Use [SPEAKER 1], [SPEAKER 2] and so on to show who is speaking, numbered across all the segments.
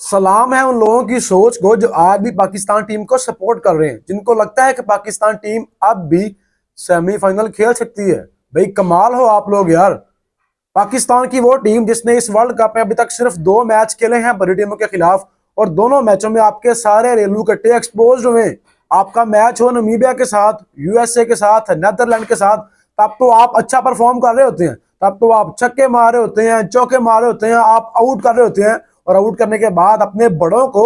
[SPEAKER 1] सलाम है उन लोगों की सोच को जो आज भी पाकिस्तान टीम को सपोर्ट कर रहे हैं, जिनको लगता है कि पाकिस्तान टीम अब भी सेमीफाइनल खेल सकती है। भाई कमाल हो आप लोग यार। पाकिस्तान की वो टीम जिसने इस वर्ल्ड कप में अभी तक सिर्फ 2 मैच खेले हैं बड़ी टीमों के खिलाफ, और दोनों मैचों में आपके सारे रेलू कट्टे एक्सपोज हुए। आपका मैच हो नमीबिया के साथ, यूएसए के साथ, नेदरलैंड के साथ, तब तो आप अच्छा परफॉर्म कर रहे होते हैं, तब तो आप छक्के मार रहे होते हैं, चौके मार रहे होते हैं, आप आउट कर रहे होते हैं, और आउट करने के बाद अपने बड़ों को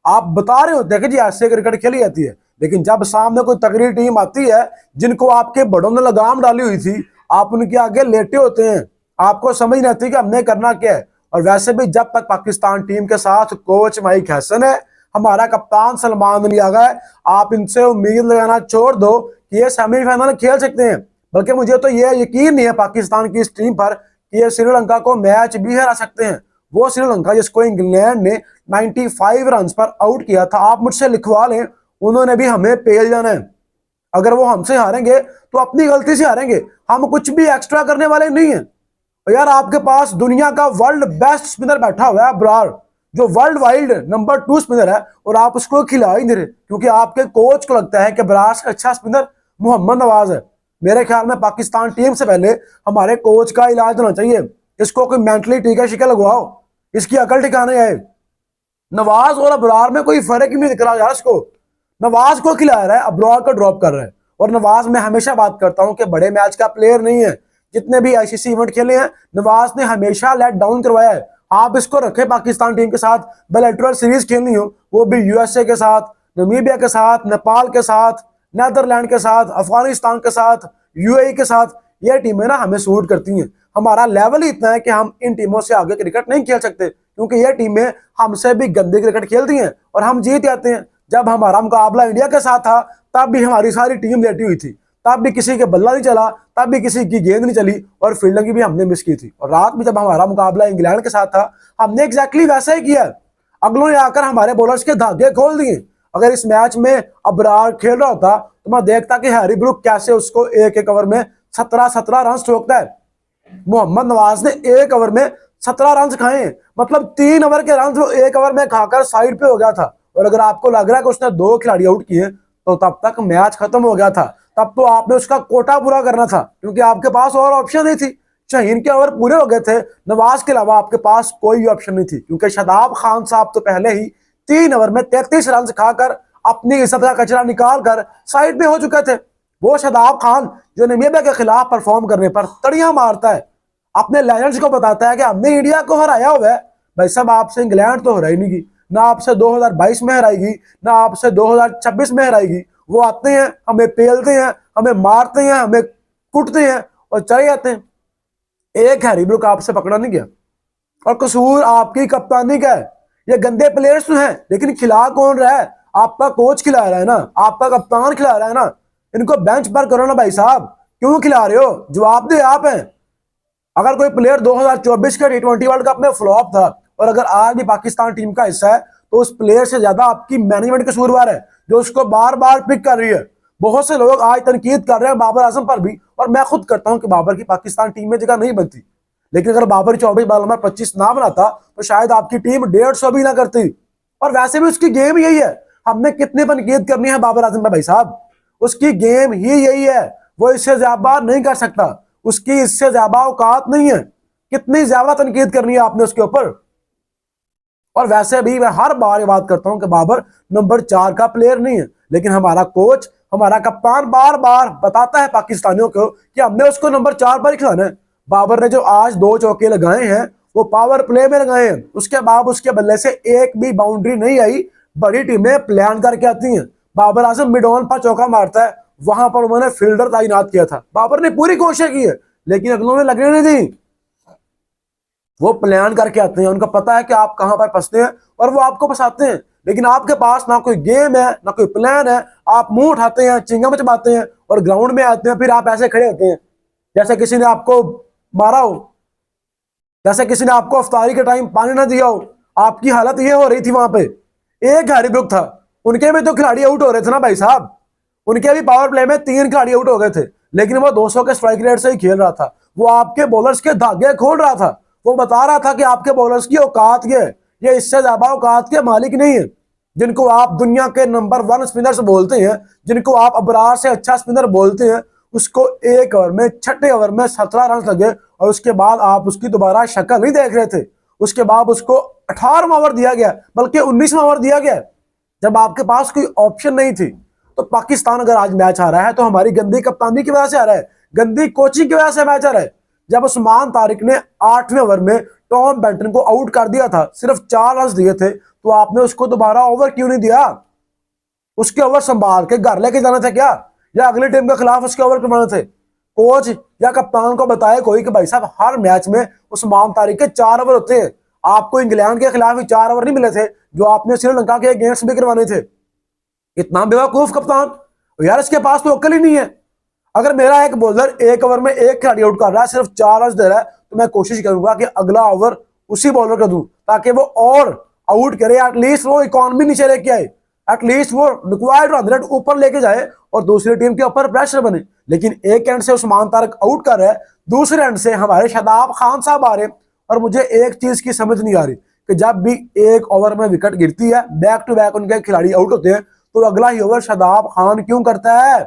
[SPEAKER 1] आप बता रहे होते हैं कि जी ऐसे क्रिकेट खेली जाती है। लेकिन जब सामने कोई तगड़ी टीम आती है जिनको आपके बड़ों ने लगाम डाली हुई थी, आप उनके आगे लेटे होते हैं। आपको समझ नहीं आती कि हमने करना क्या है। और वैसे भी जब तक पाकिस्तान टीम के साथ कोच माइक हैसन है, हमारा कप्तान सलमान अली आगा है, आप इनसे उम्मीद लगाना छोड़ दो कि ये सेमीफाइनल खेल सकते हैं। बल्कि मुझे तो ये यकीन नहीं है पाकिस्तान की इस टीम पर कि ये श्रीलंका को मैच भी हरा सकते हैं। वो श्रीलंका जिसको इंग्लैंड ने 95 रन पर आउट किया था, आप मुझसे लिखवा लें, उन्होंने भी हमें पेल जाना है। अगर वो हमसे हारेंगे तो अपनी गलती से हारेंगे, हम कुछ भी एक्स्ट्रा करने वाले नहीं है। यार आपके पास दुनिया का वर्ल्ड बेस्ट स्पिनर बैठा हुआ है अब्रार, जो वर्ल्ड वाइड नंबर 2 स्पिनर है, और आप उसको खिला ही नहीं रहे क्योंकि आपके कोच को लगता है कि अब्रार से अच्छा स्पिनर मोहम्मद नवाज है। मेरे ख्याल में पाकिस्तान टीम से पहले हमारे कोच का इलाज होना चाहिए। इसको कोई मेंटली टीका शिका लगवाओ, इसकी अकल ठिकाने आए। नवाज और अब्रार में कोई फर्क ही नहीं दिख रहा यार। इसको नवाज को खिला रहा है, अब्रार को ड्रॉप कर रहा है। और नवाज, मैं हमेशा बात करता हूं कि बड़े मैच का प्लेयर नहीं है। जितने भी आईसीसी इवेंट खेले हैं, नवाज ने हमेशा लेट डाउन करवाया है। आप इसको रखे पाकिस्तान टीम के साथ, बायलैटरल सीरीज खेलनी हो, वो भी यूएसए के साथ, नमीबिया के साथ, नेपाल के साथ, नेदरलैंड के साथ, अफगानिस्तान के साथ, यूएई के साथ, ये टीमें ना हमें सूट करती हैं। हमारा लेवल ही इतना है कि हम इन टीमों से आगे क्रिकेट नहीं खेल सकते, क्योंकि ये टीमें हमसे भी गंदी क्रिकेट खेलती हैं और हम जीत जाते हैं। जब हमारा मुकाबला इंडिया के साथ था, तब भी हमारी सारी टीम लेटी हुई थी, तब भी किसी के बल्ला नहीं चला, तब भी किसी की गेंद नहीं चली, और फील्डिंग भी हमने मिस की थी। और रात में जब हमारा मुकाबला इंग्लैंड के साथ था, हमने एग्जैक्टली वैसा ही किया। अगलों ने आकर हमारे बॉलर्स के धागे खोल दिए। अगर इस मैच में अबरार खेल रहा होता तो मैं देखता कि हैरी ब्रुक कैसे उसको एक एक ओवर में 17-17 रन ठोकता है। मोहम्मद नवाज ने एक ओवर में 17 रन खाए, मतलब 3 ओवर के रन वो एक ओवर में खाकर साइड पे हो गया था। और अगर आपको लग रहा है कि उसने 2 खिलाड़ी आउट किए, तो तब तक मैच खत्म हो गया था। तब तो आपने उसका कोटा पूरा करना था, क्योंकि आपके पास और ऑप्शन नहीं थी। शाहीन के ओवर पूरे हो गए थे, नवाज के अलावा आपके पास कोई ऑप्शन नहीं थी, क्योंकि शादाब खान साहब तो पहले ही 3 ओवर में 33 रन खाकर अपनी इज्जत का कचरा निकाल कर साइड पे हो चुके थे। वो शादाब खान जो नमीबिया के खिलाफ परफॉर्म करने पर तड़ियां मारता है, अपने लेजेंड्स को बताता है कि हमने इंडिया को हराया हुआ है। भाई साहब, आपसे इंग्लैंड तो हराई नहीं, ना आपसे 2022 में हराएगी, ना आपसे 2026 में हराएगी। वो आते हैं, हमें पेलते हैं, हमें मारते हैं, हमें कुटते हैं और चले जाते हैं। एक हैरी ब्रुक आपसे पकड़ा नहीं गया, और कसूर आपकी कप्तानी का है। ये गंदे प्लेयर्स तो हैं, लेकिन खिला कौन रहा है? आपका कोच खिला रहा है ना, आपका कप्तान खिला रहा है ना। इनको बेंच पर करो ना भाई साहब, क्यों खिला रहे हो? जवाब दे आप हैं। अगर कोई प्लेयर 2024 के T20 वर्ल्ड कप में फ्लॉप था, और अगर आज भी पाकिस्तान टीम का हिस्सा है, तो उस प्लेयर से ज्यादा आपकी मैनेजमेंट कसूरवार है, जो उसको बार बार पिक कर रही है। बहुत से लोग आज तनकीद कर रहे हैं बाबर आजम पर भी, और मैं खुद करता हूं कि बाबर की पाकिस्तान टीम में जगह नहीं बनती। लेकिन अगर बाबर 24 बॉल नंबर 25 ना बनाता, तो शायद आपकी टीम 150 भी ना करती। और वैसे भी उसकी गेम यही है। हमने कितनी तनकीद करनी है बाबर आजम पर भाई साहब? उसकी गेम ही यही है, वो इससे ज्यादा नहीं कर सकता, उसकी इससे ज्यादा औकात नहीं है। कितनी ज्यादा तनकीद करनी है आपने उसके ऊपर? और वैसे भी मैं हर बार ये बात करता हूं कि बाबर नंबर 4 का प्लेयर नहीं है, लेकिन हमारा कोच, हमारा कप्तान बार बार बताता है पाकिस्तानियों को कि हमने उसको नंबर 4 पर ही खिलाना है। बाबर ने जो आज 2 चौके लगाए हैं, वो पावर प्ले में लगाए हैं। उसके बाद उसके बल्ले से एक भी बाउंड्री नहीं आई। बड़ी टीमें प्लान करके आती हैं। बाबर आजम मिड ऑन पर चौका मारता है, वहां पर उन्होंने फील्डर तैनात किया था। बाबर ने पूरी कोशिश की है, लेकिन अगलों ने लगने नहीं दी। वो प्लान करके आते हैं, उनको पता है कि आप कहां पर फंसते हैं, और वो आपको फंसाते हैं। लेकिन आपके पास ना कोई गेम है, ना कोई प्लान है। आप मुंह उठाते हैं, चिंगम चबाते हैं, और ग्राउंड में आते हैं, फिर आप ऐसे खड़े होते हैं जैसे किसी ने आपको मारा हो, जैसे किसी ने आपको अफ्तारी के टाइम पानी ना दिया हो। आपकी हालत ये हो रही थी। वहां पे एक हैरी ब्रुक था, उनके भी तो खिलाड़ी आउट हो रहे थे ना भाई साहब। उनके भी पावर प्ले में 3 खिलाड़ी आउट हो गए थे, लेकिन वो 200 के स्ट्राइक रेट से ही खेल रहा था। वो आपके बॉलर्स के धागे खोल रहा था। वो बता रहा था कि आपके बॉलर्स की औकात ये है ये इससे ज्यादा औकात के मालिक नहीं है। जिनको आप दुनिया के नंबर 1 स्पिनर्स बोलते हैं, जिनको आप अबरार से अच्छा स्पिनर बोलते हैं, उसको एक ओवर में, छठे ओवर में 17 रन लगे और उसके बाद आप उसकी दोबारा शक्ल नहीं देख रहे थे। उसके बाद उसको 18वां ओवर दिया गया, बल्कि 19वां ओवर दिया गया, जब आपके पास कोई ऑप्शन नहीं थी। तो पाकिस्तान अगर आज मैच आ रहा है तो हमारी गंदी कप्तानी की वजह से आ रहा है, गंदी कोचिंग की वजह से मैच आ रहा है। जब उस्मान तारिक ने 8वें ओवर में टॉम बेंटन को आउट कर दिया था, सिर्फ 4 रन दिए थे, तो आपने उसको दोबारा ओवर क्यों नहीं दिया? उसके ओवर संभाल के घर लेके जाना था क्या, या अगली टीम के खिलाफ उसके ओवर करवाने थे? कोच या कप्तान को बताए कोई कि भाई साहब हर मैच में उस्मान तारिक के 4 ओवर होते हैं। आपको इंग्लैंड के खिलाफ ही 4 ओवर नहीं मिले थे जो आपने श्रीलंका के अगेंस्ट भी करवाने थे? इतना बेवकूफ कप्तान यार, इसके पास तो अक्ल ही नहीं है। अगर मेरा एक बॉलर एक ओवर में एक खिलाड़ी आउट कर रहा है, सिर्फ 4 रन दे रहा है, तो मैं कोशिश करूंगा कि अगला ओवर उसी बॉलर को दूं ताकि वो और आउट करे, एटलीस्ट वो इकॉनमी नीचे लेके आए, एटलीस्ट वो रिक्वायर्ड 100 ऊपर लेके जाए और दूसरी टीम के ऊपर प्रेशर बने। लेकिन एक एंड से उस्मान तारिक आउट कर रहा है, दूसरे एंड से हमारे शादाब खान साहब आ रहे हैं। और मुझे एक चीज की समझ नहीं आ रही कि जब भी एक ओवर में विकेट गिरती है, बैक टू बैक उनके खिलाड़ी आउट होते हैं, तो अगला ही ओवर शादाब खान क्यों करता है?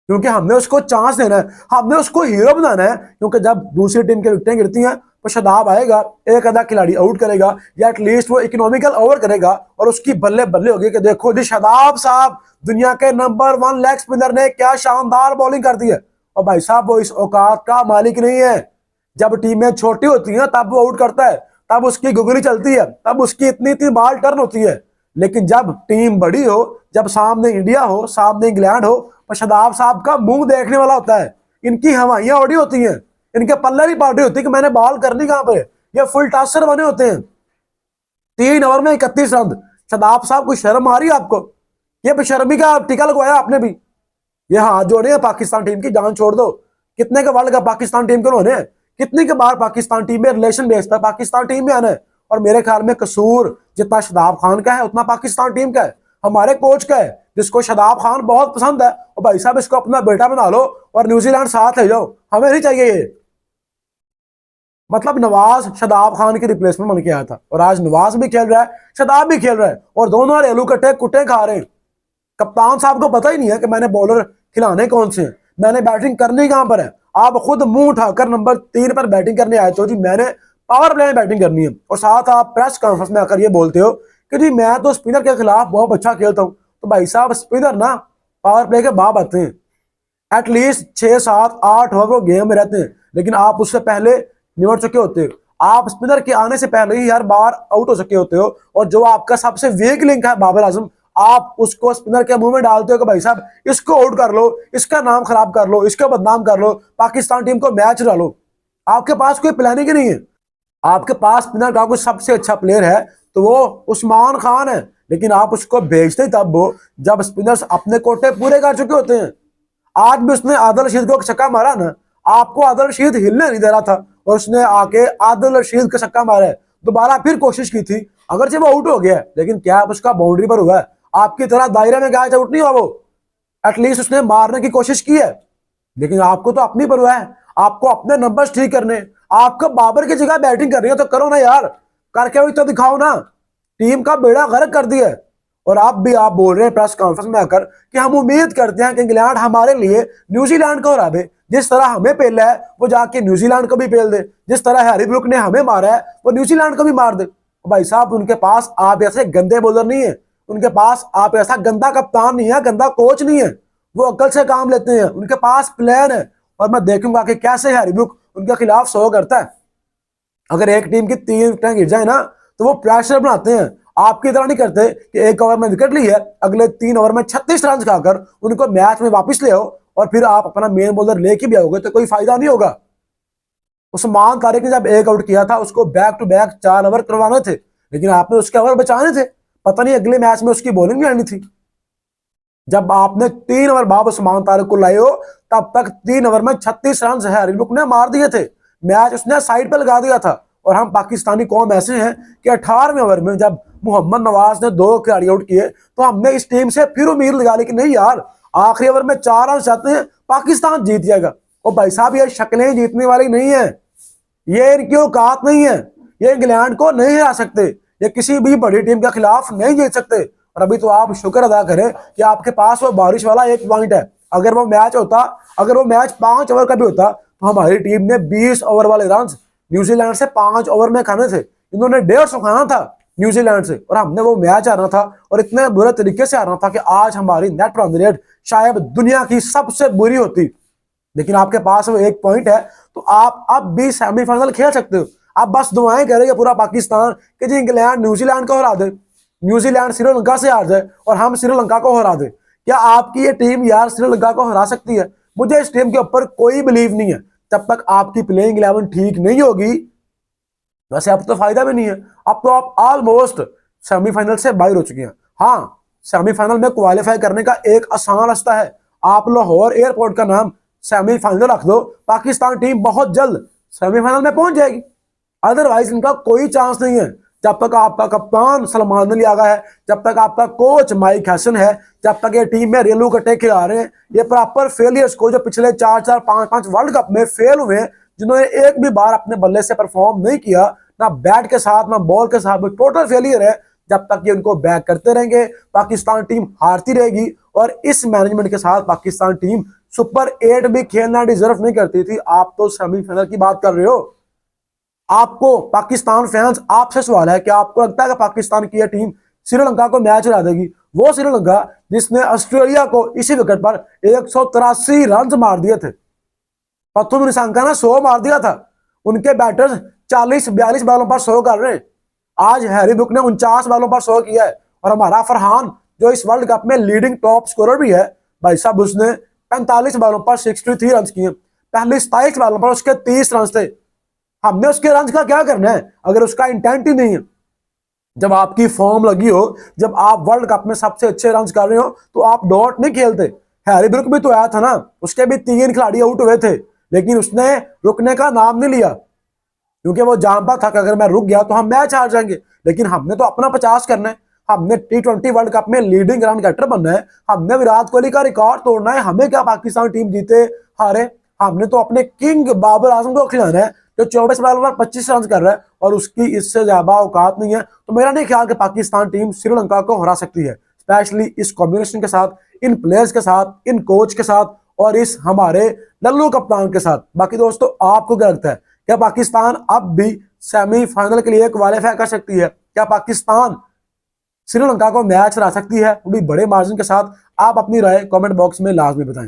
[SPEAKER 1] क्योंकि हमने उसको चांस देना है, हमने उसको हीरो बनाना है। क्योंकि जब दूसरी टीम की विकेटें गिरती हैं तो शादाब आएगा, एक आधा खिलाड़ी आउट करेगा, या एटलीस्ट वो इकोनॉमिकल ओवर करेगा और उसकी बल्ले बल्ले होगी कि देखो जी शादाब साहब, दुनिया के नंबर 1 लेग स्पिनर ने क्या शानदार बॉलिंग कर दी है। और भाई साहब वो इस औकात का मालिक नहीं है। जब टीमें छोटी होती हैं तब वो आउट करता है, तब उसकी गुगली चलती है, तब उसकी इतनी इतनी बाल टर्न होती है। लेकिन जब टीम बड़ी हो, जब सामने इंडिया हो, सामने इंग्लैंड हो, तो शादाब साहब का मुंह देखने वाला होता है। इनकी हवाइयां उड़ी होती हैं, इनके पल्ले भी पार्टी होती है कि मैंने बॉल करनी कहां पर। ये फुल टॉसर बने होते हैं। 3 ओवर में 31 रन। शादाब साहब को शर्म आ रही है आपको? ये बेशर्मी का टीका लगवाया आपने भी। ये हाथ जोड़े हैं पाकिस्तान टीम की, जान छोड़ दो। कितने के वर्ल्ड कप पाकिस्तान टीम को उन्होंने, कितनी के बार पाकिस्तान टीम में रिलेशन बेस पर पाकिस्तान टीम में आना है। और मेरे ख्याल में कसूर जितना शादाब खान का है उतना पाकिस्तान टीम का है, हमारे कोच का है, जिसको शादाब खान बहुत पसंद है। और भाई साहब इसको अपना बेटा बना लो और न्यूजीलैंड साथ ले जाओ, हमें नहीं चाहिए ये। मतलब नवाज शादाब खान की रिप्लेसमेंट बन के आया था और आज नवाज भी खेल रहा है, शादाब भी खेल रहा है और दोनों रेलू कट्टे कुट्टे खा रहे हैं। कप्तान साहब को पता ही नहीं है कि मैंने बॉलर खिलाने कौन से हैं, मैंने बैटिंग करनी कहां पर है। आप खुद मुंह उठाकर नंबर 3 पर बैटिंग करने आए तो जी मैंने पावर प्ले में बैटिंग करनी है, और साथ आप प्रेस कॉन्फ्रेंस में आकर ये बोलते हो कि जी मैं तो स्पिनर के खिलाफ बहुत अच्छा खेलता हूं। तो भाई साहब स्पिनर ना पावर प्ले के बाप आते हैं, एटलीस्ट 6 7 8 ओवर वो गेम में रहते हैं, लेकिन आप उससे पहले निमट चुके होते हो। आप स्पिनर के आने से पहले ही हर बार आउट हो चुके होते हो। और जो आपका सबसे वीक लिंक है बाबर आजम, आप उसको स्पिनर के मुंह में डालते हो कि भाई साहब इसको आउट कर लो, इसका नाम खराब कर लो, इसको बदनाम कर लो, पाकिस्तान टीम को मैच डालो। आपके पास कोई प्लानिंग ही नहीं है। आपके पास स्पिनर का कोई सबसे अच्छा प्लेयर है तो वो उस्मान खान है, लेकिन आप उसको भेजते ही तब हो जब स्पिनर्स अपने कोटे पूरे कर चुके होते हैं। आज भी उसने आदिल रशीद को छक्का मारा ना, आपको आदिल रशीद हिलने नहीं दे रहा था और उसने आके आदिल रशीद का छक्का मारा है। दोबारा फिर कोशिश की थी, अगर जब वो आउट हो गया लेकिन क्या उसका बाउंड्री पर हुआ है? आपकी तरह दायरे में गया आउट नहीं हुआ वो, एटलीस्ट उसने मारने की कोशिश की है। लेकिन आपको तो अपनी पर हुआ है, आपको अपने नंबर्स ठीक करने, आपको बाबर की जगह बैटिंग कर रही है तो करो ना यार, करके भी तो दिखाओ ना। टीम का बेड़ा गर्क कर दिया है। और आप बोल रहे हैं प्रेस कॉन्फ्रेंस में आकर कि हम उम्मीद करते हैं कि इंग्लैंड हमारे लिए न्यूजीलैंड को हरा दे। जिस तरह हमें पेला है वो जाके न्यूजीलैंड को भी पेल दे, जिस तरह हैरी ब्रुक ने हमें मारा है वो न्यूजीलैंड को भी मार दे। भाई साहब उनके पास आप ऐसे गंदे बॉलर नहीं है, उनके पास आप ऐसा गंदा कप्तान नहीं है, गंदा कोच नहीं है। वो अकल से काम लेते हैं, उनके पास प्लान है। और मैं देखूंगा कि कैसे हैरी ब्रुक उनके खिलाफ 100 करता है। अगर एक टीम की 3 विकेटें गिर जाए ना तो वो प्रेशर बनाते हैं, आपकी तरह नहीं करते कि एक ओवर में विकेट ली है, अगले 3 ओवर में 36 रन खाकर उनको मैच में वापस ले आओ और फिर आप अपना मेन बॉलर लेके भी आओगे तो कोई फायदा नहीं होगा। उस्मान तारिक ने जब एक आउट किया था उसको बैक टू बैक 4 ओवर करवाने थे, लेकिन आपने उसके ओवर बचाने थे। पता नहीं अगले मैच में उसकी बॉलिंग भी आनी थी। जब आपने 3 ओवर बाद उस्मान तारिक को लाए हो तब तक 3 ओवर में 36 रन हैरी ब्रुक ने मार दिए थे, मैच उसने साइड पर लगा दिया था। और हम पाकिस्तानी कौम ऐसे हैं कि 18वें ओवर में जब मोहम्मद नवाज ने 2 खिलाड़ी आउट किए तो हमने इस टीम से फिर उम्मीद लगा ली कि नहीं यार आखिरी ओवर में 4 रन चाहते हैं, पाकिस्तान जीत जाएगा। और भाई साहब ये शक्लें जीतने वाली नहीं है, ये इनकी औकात नहीं है। ये इंग्लैंड को नहीं हरा सकते, ये किसी भी बड़ी टीम के खिलाफ नहीं जीत सकते। और अभी तो आप शुक्र अदा करें कि आपके पास वो बारिश वाला 1 पॉइंट है। अगर वो मैच 5 ओवर का भी होता तो हमारी टीम ने 20 ओवर वाले रन न्यूजीलैंड से 5 ओवर में खाने थे। इन्होंने 150 खाना था न्यूजीलैंड से, और हमने वो मैच हारना था, और इतने बुरे तरीके से हारना था कि आज हमारी नेट रन रेट शायद दुनिया की सबसे बुरी होती। लेकिन आपके पास वो 1 पॉइंट है, तो आप अब भी सेमीफाइनल खेल सकते हो। आप बस दुआएं करेंगे पूरा पाकिस्तान कि जी इंग्लैंड न्यूजीलैंड को हरा दे, न्यूजीलैंड श्रीलंका से हार जाए और हम श्रीलंका को हरा दे। क्या आपकी ये टीम यार श्रीलंका को हरा सकती है? मुझे इस टीम के ऊपर कोई बिलीव नहीं है। जब तक आपकी प्लेइंग 11 ठीक नहीं होगी, वैसे अब तो फायदा भी नहीं है। अब तो आप ऑलमोस्ट सेमीफाइनल से बाहर हो चुके हैं। हाँ, सेमीफाइनल में क्वालिफाई करने का एक आसान रास्ता है, आप लाहौर एयरपोर्ट का नाम सेमीफाइनल रख दो, पाकिस्तान टीम बहुत जल्द सेमीफाइनल में पहुंच जाएगी। अदरवाइज इनका कोई चांस नहीं है। जब तक आपका कप्तान सलमान अली आगा है, जब तक आपका कोच माइक हैसन है, जब तक ये टीम में रेलू कटे खिला रहे हैं, ये प्रॉपर फेलियर्स को जो पिछले 4-4, 5-5 वर्ल्ड कप में फेल हुए, जिन्होंने एक भी बार अपने बल्ले से परफॉर्म नहीं किया, ना बैट के साथ ना बॉल के साथ, टोटल फेलियर है। जब तक ये उनको बैक करते रहेंगे, पाकिस्तान टीम हारती रहेगी। और इस मैनेजमेंट के साथ पाकिस्तान टीम सुपर 8 भी खेलना डिजर्व नहीं करती थी। आप तो सेमीफाइनल की बात कर रहे हो। आपको पाकिस्तान फैंस, आपसे सवाल है कि आपको लगता है कि पाकिस्तान की यह टीम श्रीलंका को मैच हरा देगी? वो श्रीलंका जिसने ऑस्ट्रेलिया को इसी विकेट पर 183 रन मार दिए थे, पथुम निशंका ने 100 मार दिया था, उनके बैटर्स 40-42 बॉलों पर 100 कर रहे हैं। आज हैरी ब्रुक ने 49 बॉलों पर 100 किया है, और हमारा फरहान जो इस वर्ल्ड कप में लीडिंग टॉप स्कोरर भी है, भाई साहब उसने 45 बॉलों पर 63 रन किए। पहले 27 बॉलों पर उसके 30 रन थे। हमने उसके रन का क्या करना है अगर उसका इंटेंट ही नहीं है? जब आपकी फॉर्म लगी हो, जब आप वर्ल्ड कप में सबसे अच्छे रन कर रहे हो, तो आप डॉट नहीं खेलते। हैरी ब्रुक भी तो आया था ना, उसके भी 3 खिलाड़ी आउट हुए थे, लेकिन उसने रुकने का नाम नहीं लिया, क्योंकि वो जानता था कि अगर मैं रुक गया तो हम मैच हार जाएंगे। लेकिन हमने तो अपना 50 करना है, हमने T20 वर्ल्ड कप में लीडिंग रन गेटर बनना है, हमने विराट कोहली का रिकॉर्ड तोड़ना है। हमें क्या पाकिस्तान टीम जीते हारे, हमने तो अपने किंग बाबर आजम को खिलाना है जो 24 बॉल पर 25 रन कर रहा है, और उसकी इससे ज्यादा औकात नहीं है। तो मेरा नहीं ख्याल कि पाकिस्तान टीम श्रीलंका को हरा सकती है, स्पेशली इस कॉम्बिनेशन के साथ, इन प्लेयर्स के साथ, इन कोच के साथ, और इस हमारे लल्लू कप्तान के साथ। बाकी दोस्तों, आपको क्या लगता है, क्या पाकिस्तान अब भी सेमीफाइनल के लिए क्वालिफाई कर सकती है? क्या पाकिस्तान श्रीलंका को मैच हरा सकती है, वो भी बड़े मार्जिन के साथ? आप अपनी राय कमेंट बॉक्स में लाजमी बताएं।